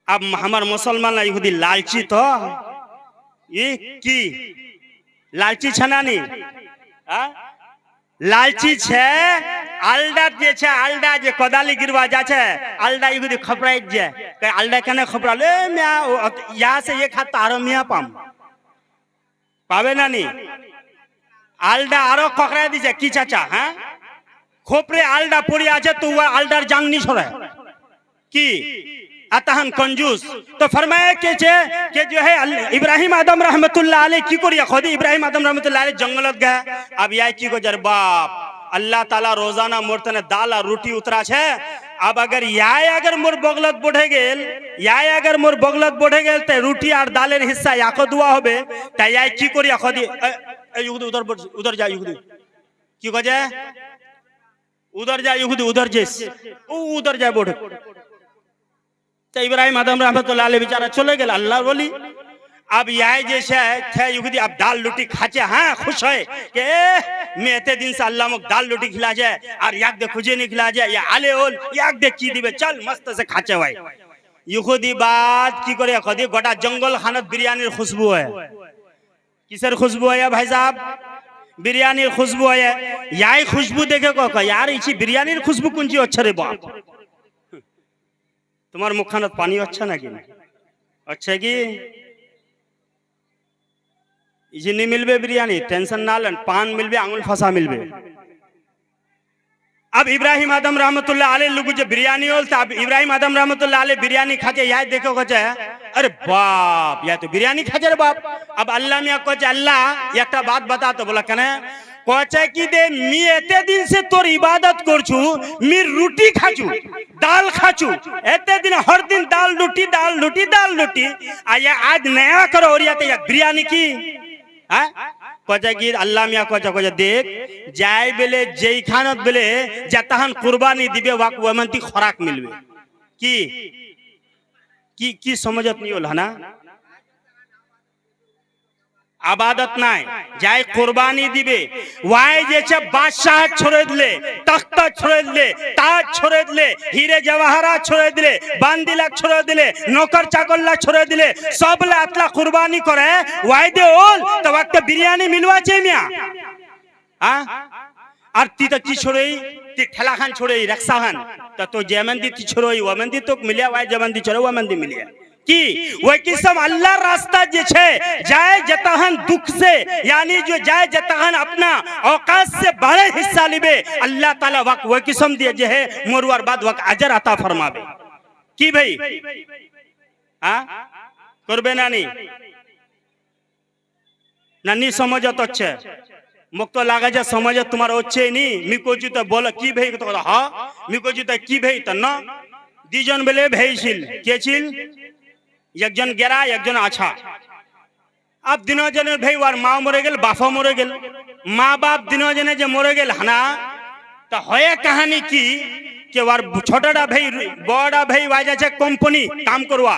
अब हमार मुसलमान यहूदी लालची तो ये की लालची छना नहीं लालची छे आलडा जे छे आलडा जे कोदाली गिरवा जा छे आलडा यहूदी खपराई जे के आलडा कने खपराले मिया यहाँ से ये खाता आरो मिया पाम पावे ना नहीं आलडा आरो ककराई दिছে की चाचा हाँ खोपरे आलडा पड़ी आछे तो वो आलडार जांग नहीं छोड़े की अतहन कंजूस तो फरमाया कि जो है इब्राहिम आदम रहमतुल्लाह अलैह की करिया खुद इब्राहिम आदम रहमतुल्लाह अलैह जंगलत गया अब यह की गुजर बाप अल्लाह ताला रोजाना मोरते ने दाल और रोटी उतरा छे अब अगर अगर मोर बगलत बढ़े गेल ते रोटी और दालेर हिस्सा याको दुआ होबे ता या की करिया खुद यहूदी उधर जा यहूदी की गजे उधर जा यहूदी उधर जा बढ़े तो इब्राहिम आदम रहमतुल्लाह अलैह बेचारा चले गए अल्लाह बोली अब यह जैसे थे यहूदी अब दाल रोटी खाचे हाँ खुश है कि मैं इतने दिन से अल्लाह मुख दाल रोटी खिला जाए और याक दे खुजे नहीं खिला जाए या आले ओल याक दे की दिबे चल मस्त से खाचे भाई यहूदी बात की करे खुदी गोटा जंगल खानत बिरयानीर खुशबू है किसर खुशबू है भाई साहब बिरयानीर खुशबू है यही खुशबू देखे को यार इसी बिरयानीर खुशबू कुंजी अच्छा रे बाप तुम्हार मुखानत पानी अच्छा ना कि अच्छा की इसी नहीं मिलबे बिरयानी टेंशन ना लन पान मिलबे आंगुल फसा मिलबे अब इब्राहिम आदम रहमतुल्लाह अलैह लोग जो बिरयानी होल अब इब्राहिम आदम रहमतुल्लाह अलैह बिरयानी खाते याद देखो को अरे बाप या तो बिरयानी खाते रे बाप अब अल्लाह मियां को अल्लाह एक बात बता तो बोला कने कोचे की दे मी एते दिन से तोर इबादत करछू मी रोटी खाचू दाल खाचू एते दिन हर दिन दाल रोटी आया आज नया करो और या बिरयानी की हाँ कोचे की अल्लाह मियां कोचे देख जाय बेले जेई खानत बेले जतहन कुर्बानी दिबे वाक वमंती खुराक मिलबे की समझत नहीं होला ना आबादत नाय जाय कुर्बानी दिबे वाय जे छे बादशाह छोड़े दिले तख्त छोड़े दिले ताज छोड़े दिले हीरे जवाहरात छोड़े दिले बांदिला छोड़े दिले नौकर चाकरला छोड़े दिले सबले अतला कुर्बानी करे वाय दे ओल तो वक्त बिरयानी मिलवा छे मिया हां और ती तो की छोड़ेई ती ठेला खान छोड़ेई रक्षा खान तो जेमंदी ती छोड़ेई वमंदी तो मिलिया वाय जेमंदी छोड़े वमंदी मिलिया की वो किस्म अल्लाह रास्ता जे छे जाए जतहन दुख से यानी जो जाए जतहन अपना औकात से बड़े हिस्सा लिबे अल्लाह ताला वक वो किस्म दिए जे है मोरवार बाद वक अजर अता फरमाबे की भाई हाँ करबे नानी नानी समझत अच्छे मुक्त लागे जे समझ तुम्हारा अच्छे नहीं मिकोजू तो बोला की भाई तो हाँ मिकोजू तो की भाई तो ना दीजन बेले भाई छिल के छिल एकजन गेरा एकजन आछा अब दिनो जने भाई वार माँ मरे गेल बापा मरे गेल माँ बाप दिनो जने जे मरे गेल हना तो होये कहानी की के वार छोटाडा भाई बड़ा भाई वाजा छे कंपनी काम करवा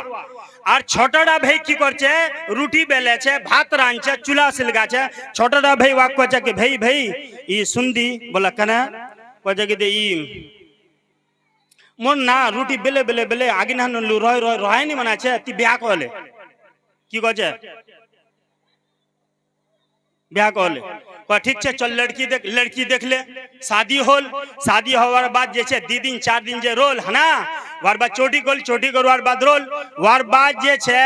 और छोटाडा भाई की करछे रोटी बेले छे भात रांधछे चूल्हा सिलगा छे छोटाडा भाई वाक कोछे के भाई ई सुनदी बोला कने कोछे के दे ई मोर ना रोटी बेले बेले बेले आगे ना रहाय नहीं मना छे ती ब्याह कहले की कहे ब्याह कहले ठीक छे चल लड़की देख ले शादी होवार बाद जे छे 2 दिन 4 दिन जे रोल है ना वार बाद चोटी करवार बाद रोल वार बाद जे छे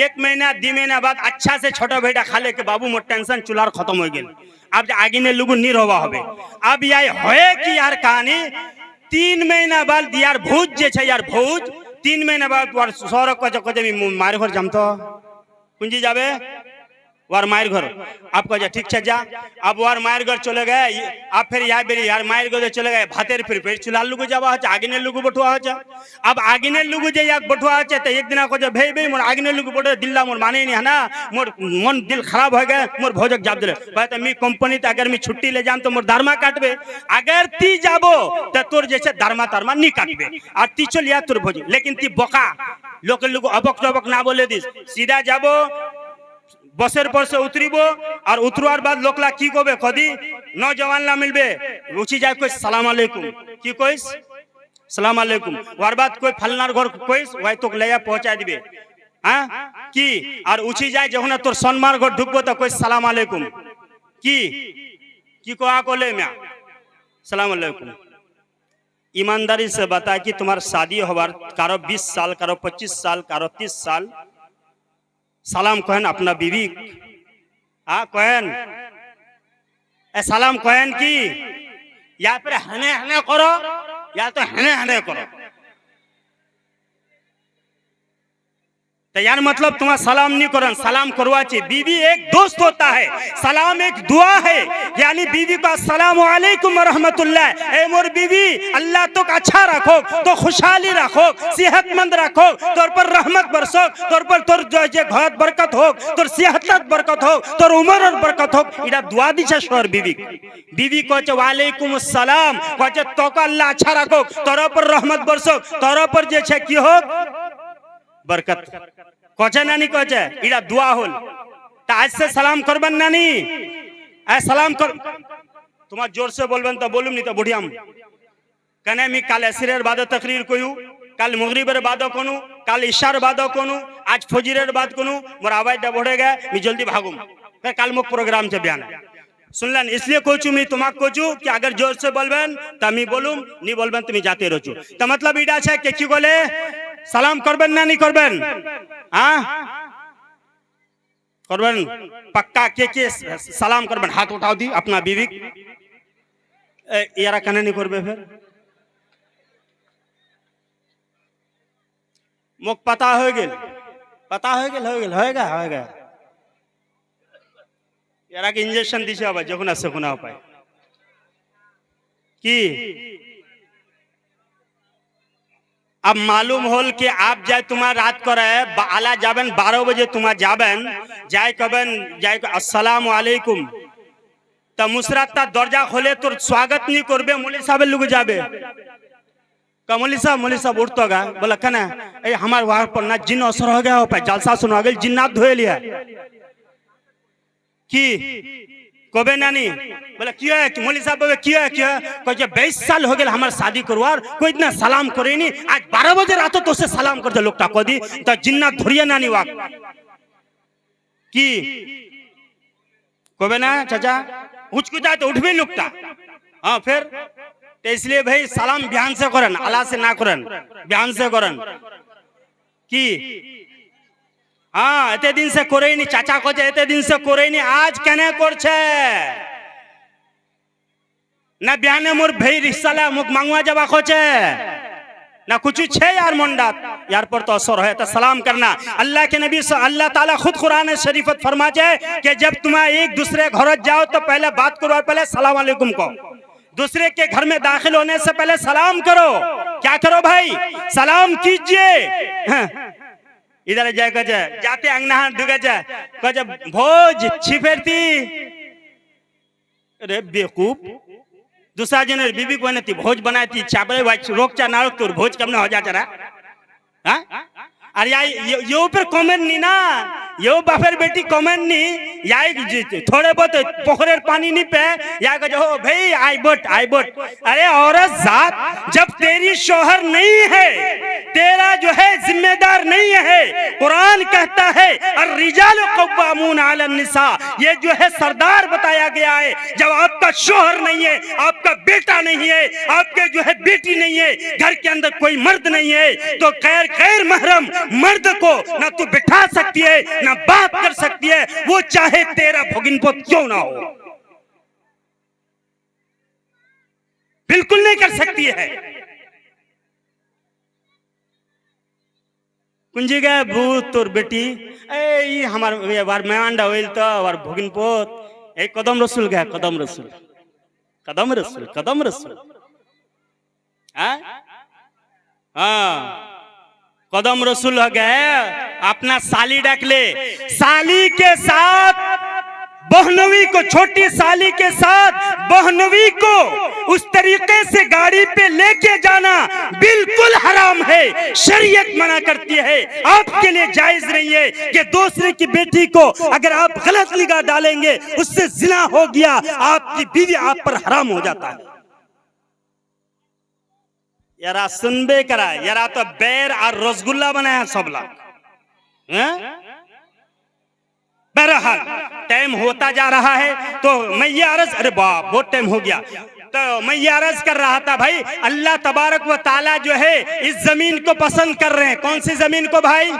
1 महीना 2 महीना बाद अच्छा से छोटा बेटा खा ले के बाबू मोर टेंशन चुलार खत्म हो गेल अब आगे ने लोगो नहीं रोवा होबे अब यार होए की यार कहानी 3 महीना बाद यार भूज जे छे यार भूज 3 महीना बाद वार सौरक को मार घर जमतो कुंजी जाबे वार मायर घर आपको जा ठीक छे जा अब वार मायर घर चले गए अब फिर यहाँ बेरी यार मायर घर चले गए भातेर फिर चुलाल लुगु जावा है आगे ने लुगु बटुआ है अब आगे ने लुगु जे याक बटुआ है तो एक दिन को जो भाई मोर आगे ने लुगु बटुआ दिल्ला मोर माने नहीं है ना मोर मन दिल खराब हो गए मोर भोजक जाब दिले भाई तो मी कंपनी तो अगर मी छुट्टी ले जाम तो मोर धर्मा काटबे अगर ती जाबो तो तोर जैसे धर्मा नहीं काटबे और ती चल या तोर भोज लेकिन ती बोका लोकल लोग अबक ना बोले दिस सीधा जाबो बसर पर से उतरीबो और उतरवार बाद लोकला की कोबे कदी नौजवान ला मिलबे रुचि जाय कोई सलाम अलैकुम की कोइस সালাম আলাইকুম ওর বাদ কই ফালনার ঘর কইস ওই তোকে লইয়া পৌঁছা দিবে হ্যাঁ কি আর উঠি যায় যখন তোর সম্মান ঘর ঢুকবো তো কই সালাম আলাইকুম কি কি কোয়া কোলে মিয়া সালাম আলাইকুম ईमानदारी से बता कि तुम्हारा शादी होवार कारो 20 साल कारो 25 साल कारो 30 साल सलाम कहन अपना बीवी कहन सलाम कहन की या फिर हने हने करो या तो हने हने करो तो यार मतलब तुम्हारा सलाम नहीं करन सलाम करवा चाहिए बीवी एक दोस्त होता है सलाम एक दुआ है यानी बीवी का अस्सलाम वालेकुम रहमतुल्लाह ए मोर बीवी अल्लाह तो अच्छा रखो तो खुशहाली रखो सेहतमंद रखो तोर पर रहमत बरसो तोर पर तोर जो घर बरकत हो तोर सेहत बरकत हो तोर उम्र और बरकत हो इरा दुआ दीछे शोर बीवी बीवी को वालेकुम अस्सलाम को तो अल्लाह अच्छा रखो तोर पर रहमत बरसो तोर पर जे छे की हो बरकत कचे नानी कचे इरा दुआ होल ता आज से सलाम करबन नानी ए सलाम कर तुम्हार जोर से बोलबन तो बोलूम नहीं तो बुढ़ियाम कने मी काल असरेर बाद तकरीर कोयू काल मगरिबेर बाद कोनु काल इशार बाद कोनु आज फजरेर बाद कोनु मोर आवाज बढ़े गया मी जल्दी भागूम फिर काल मुक प्रोग्राम से बयान सुनलन इसलिए कोचू मी तुम्हाक कोचू कि अगर जोर से बोलबन त मी बोलूम नहीं बोलबन तुम जाते रहो तो मतलब इडा छे के की बोले सलाम करबन ना नहीं करबन हाँ करबन पक्का के सलाम करबन हाथ उठाओ दी अपना बीवी यारा कने नहीं करबे फिर मुख पता हो गेल होएगा यारा के इंजेक्शन दिछे अब যখন আছে কোনা পায় की अब मालूम होल कि आप जाए तुम्हारा रात को रहे आला जाबन 12 बजे तुम्हारा जाबन जाए कबन जाए अस्सलाम वालेकुम तो मुसरत दरजा खोले तो स्वागत नहीं करबे मौलवी साहब लोग जाबे मौलवी साहब उठतो गा बोला कना ए हमार वहां पर ना जिन असर हो गया हो पाए जलसा सुना गेल जिन्नात धोए लिया की कबे नानी बोले क्यों है मौलवी साहब बोले क्यों है 22 साल हो गए हमारे शादी करवार कोई इतना सलाम करे नहीं आज 12 बजे रात तो उसे सलाम कर दे लोगटा को दी तो जिन्ना धुरिया नानी वाक की कबे ना चाचा उचकू जाए तो उठबे लोगटा हाँ फिर तो इसलिए भाई सलाम ध्यान से करन अला से ना करन ध्यान से करन की हाँ एते दिन से करे नहीं चाचा को एते दिन से करे नहीं आज केने करछे ना बयाने मोर भाई रिश्ताला मुख मांगवा जाबा खोचे ना कुछ छे यार मंडात यार पर तो असर है तो सलाम करना अल्लाह के नबी अल्लाह ताला खुद कुरान शरीफत फरमाते कि जब तुम एक दूसरे घर जाओ तो पहले बात करो पहले सलाम अलैकुम को दूसरे के घर में दाखिल होने से पहले सलाम करो क्या करो भाई सलाम कीजिए इधर जाए कहे जाते अंगना ढुके कहे भोज छिपेरती अरे बेवकूफ दूसरा जन बीबी को नहीं भोज बनाती चावल रोक चा ना रोक तो भोज कब ना हो जाता रहा अरे ये ऊपर कमेंट नहीं ना यो बाफेर बेटी कमेंट नहीं या थोड़े बहुत पोखरेर पानी नहीं पे या कहो भाई आई बोट अरे औरत जात जब तेरी शोहर नहीं है तेरा जो है जिम्मेदार नहीं है कुरान कहता है अर्रिजालु कव्वामून अला निसा ये जो है सरदार बताया गया है जब आपका शोहर नहीं है आपका बेटा नहीं है आपके जो है बेटी नहीं है घर के अंदर कोई मर्द नहीं है तो खैर महरम मर्द को ना तू बिठा सकती है ना बात कर सकती है वो चाहे तेरा भगिनपुत क्यों ना हो बिल्कुल नहीं कर सकती है कुंजी गए भूत तोर बेटी ए हमार बार मेहमानडा होइल तो और भगिनपुत ए कदम रसूल गए कदम रसूल हाँ कदम रसूल हो गए अपना साली डाक ले साली के साथ बहनवी को छोटी साली के साथ बहनवी को उस तरीके से गाड़ी पे लेके जाना बिल्कुल हराम है शरीयत मना करती है आपके लिए जायज नहीं है कि दूसरे की बेटी को अगर आप गलत निगाह डालेंगे उससे जिना हो गया आपकी बीवी आप पर हराम हो जाता है यारा सुनबे करा, यारा तो बैर और रसगुल्ला बनाया है सब लोग। बहरहाल टाइम होता जा रहा है, तो मैं ये अर्ज, अरे बाप बहुत टाइम हो गया, तो मैं ये अर्ज कर रहा था भाई, अल्लाह तबारक व ताला जो है इस जमीन को पसंद कर रहे हैं। कौन सी जमीन को भाई?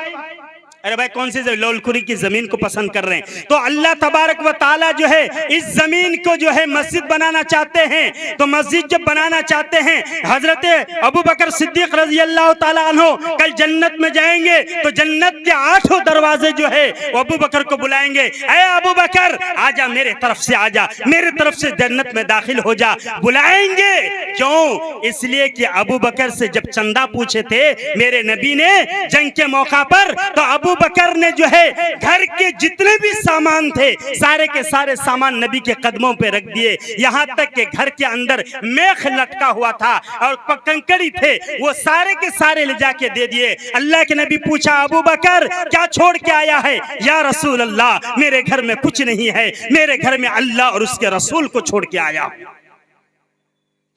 अरे भाई कौन सी लौलखुरी की जमीन को पसंद कर रहे हैं। तो अल्लाह तबारक व ताला जो है इस जमीन को जो है मस्जिद बनाना चाहते हैं। तो मस्जिद जब बनाना चाहते हैं, हजरत अबू बकर सिद्दीक रजी अल्लाह ताला अन्हो कल जन्नत में जाएंगे, तो जन्नत के 8 दरवाजे जो है अबू बकर को बुलाएंगे, ऐ अबू बकर आजा, मेरे तरफ से आजा, मेरे तरफ से जन्नत में दाखिल हो जा। बुलाएंगे क्यों? इसलिए कि अबू बकर से जब चंदा पूछे थे मेरे नबी ने जंग के मौका पर, तो अबू बकर ने जो है घर के जितने भी सामान थे सारे के सारे सामान नबी के कदमों पे रख दिए। यहाँ तक कि घर के अंदर मेख लटका हुआ था और कंकड़ी थे, वो सारे के सारे ले जाके दे दिए। अल्लाह के नबी पूछा, अबू बकर क्या छोड़ के आया है? या रसूल अल्लाह, मेरे घर में कुछ नहीं है, मेरे घर में अल्लाह और उसके रसूल को छोड़ के आया।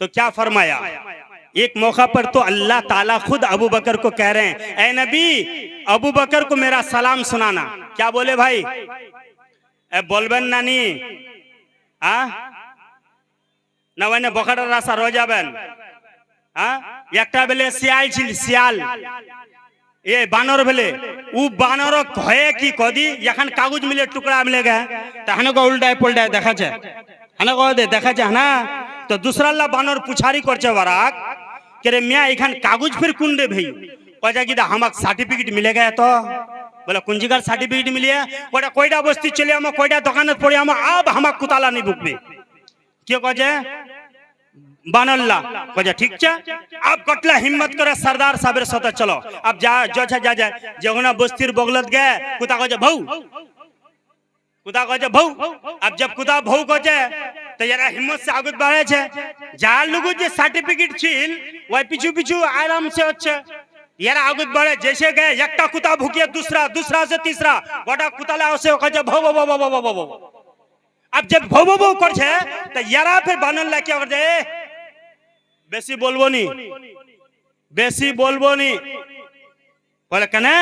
तो क्या फरमाया? एक मौका पर तो अल्लाह ताला खुद अबू बकर को कह रहे हैं, ऐ नबी अबू बकर को मेरा सलाम सुनाना। क्या बोले भाई? ए बोलबेन नानी ना वने बकरा रासा रो जाबेन। एकटा बेले सियाल छिल, सियाल ए बानर बेले उ बानर भये कि कदी यखान कागज मिले टुकड़ा मिलेगा, तहने को उल्टाए पुल्टाए देखा छे, हने को दे देखा छे ना। तो दूसरा ला बानर पुछारी करछे वराक के मिया एखान कागज फिर कुंडे भाई कजा कि हमाक सार्टिफिकेट मिलेगा। तो बोले कुंजिकार सार्टिफिकेट मिले कोटा कोईटा बस्ती चले आमा कोईटा दुकान पड़े आमा अब हमाक कुताला नहीं बुकबे। क्यों कजे बानल्ला कजे ठीक छे, अब कटला हिम्मत करे सरदार साहब साथे चलो, अब जा जो छे जा जगना बस्तीर बगलत गए कुता कजे भौ, कुदा कहे भौ। अब जब कुदा भौ कहे तो यारा हिम्मत से आगे बढ़े छे, जा लोगो जे सर्टिफिकेट छिल वही पिछु पिछु आराम से अच्छे यारा आगे बढ़े। जैसे गए एकटा कुता भूकिया, दूसरा, दूसरा से तीसरा, गोटा कुताला से कहे भौ भौ भौ भौ भौ भौ। अब जब भौ भौ भौ कर छे तो यारा फिर बानल ला क्या कर जाए, बेसी बोलबो नी, बेसी बोलबो नी। बोले कने?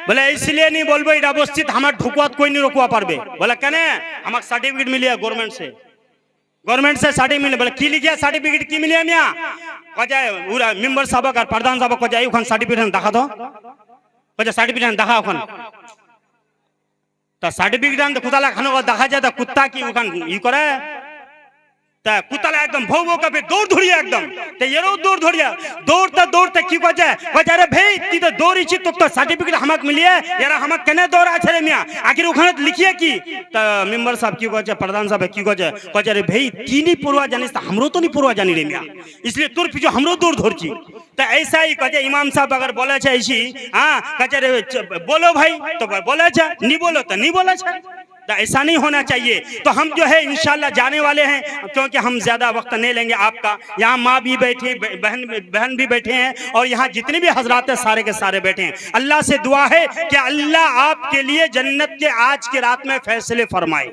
बोले इसलिए नहीं बोलबो, इडा बस्तित हमार ढुकवात कोई नहीं रोकवा पारबे। बोले कने? हमाक सर्टिफिकेट मिलिया गवर्नमेंट से, गवर्नमेंट से सर्टिफिकेट मिले। बोले की लिखिया सर्टिफिकेट की मिलिया मिया? कजाय उरा मेंबर साहब और प्रधान साहब को जाई ओखान सर्टिफिकेट देखा दो, कजा सर्टिफिकेट देखा ओखान। तो सर्टिफिकेट कुताला खानो को देखा जाए तो कुत्ता की ओखान ई करे ता कुताला एकदम भौ भौ के दौड़ धुरिया एकदम ते येरो दौड़ धुरिया दौड़ते की कजे अरे भाई ती तो दौड़ी छी तो सर्टिफिकेट हमाक मिलिए यारा हमाक केने दौड़ आछे रे मिया आखिर ओखाने लिखिए की त मेंबर साहब की कजे प्रधान साहब की कजे रे भाई ती नहीं पूर्वा जानिस त हमरो तो नहीं पूर्वा जानी रे मिया, इसलिए तोर पीछे हमरो दौड़ धरची। तो ऐसा ही कजे इमाम साहब अगर बोले छे ऐसी कजे रे बोलो भाई तो बोले छे, नहीं बोलो तो नहीं बोले छे। तो ऐसा नहीं होना चाहिए। तो हम जो है इंशाल्लाह जाने वाले हैं, क्योंकि हम ज्यादा वक्त नहीं लेंगे आपका। यहाँ माँ भी बैठी, बहन भी बैठे हैं और यहाँ जितने भी हजरात हैं सारे के सारे बैठे हैं। अल्लाह से दुआ है कि अल्लाह आपके लिए जन्नत के आज की रात में फैसले फरमाए।